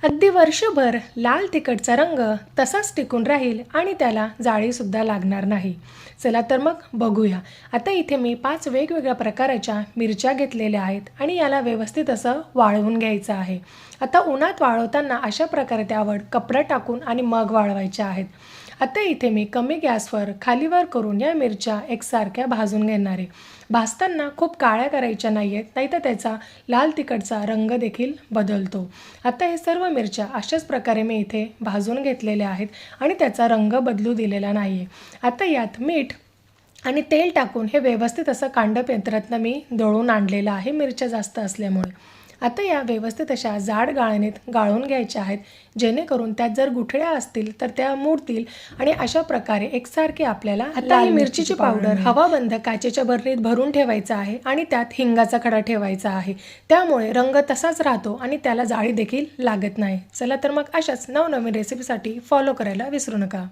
अगदी वर्षभर लाल तिखटचा रंग तसाच टिकून राहील आणि त्याला जाळीसुद्धा लागणार नाही. चला तर मग बघूया. आता इथे मी 5 वेगवेगळ्या प्रकाराच्या मिरच्या घेतलेल्या आहेत आणि याला व्यवस्थित असं वाळवून घ्यायचं आहे. आता उन्हात वाळवताना अशा प्रकारे त्यावर कपडा टाकून आणि मग वाळवायच्या आहेत. आता इथे मी कमी गॅसवर खालीवर करून या मिरच्या एकसारख्या भाजून घेणार आहे. भाजताना खूप काळ्या करायच्या नाही आहेत, नाहीतर त्याचा लाल तिखटचा रंग देखील बदलतो. आता हे सर्व मिरच्या अशाच प्रकारे मी इथे भाजून घेतलेल्या आहेत आणि त्याचा रंग बदलू दिलेला नाही आहे. आता यात मीठ आणि तेल टाकून हे व्यवस्थित असं कांडपेंत्रातनं मी दळून आणलेलं आहे मिरच्या जास्त असल्यामुळे. आता या व्यवस्थित अशा जाड गाळणीत गाळून घ्यायच्या आहेत, जेणेकरून त्यात जर गुठळ्या असतील तर त्या मोडतील आणि अशा प्रकारे एकसारखी आपल्याला आता ही मिरचीची पावडर हवाबंद काचेच्या बरणीत भरून ठेवायचं आहे आणि त्यात हिंगाचा खडा ठेवायचा आहे. त्यामुळे रंग तसाच राहतो आणि त्याला जाळी देखील लागत नाही. चला तर मग अशाच नवनवीन रेसिपीसाठी फॉलो करायला विसरू नका.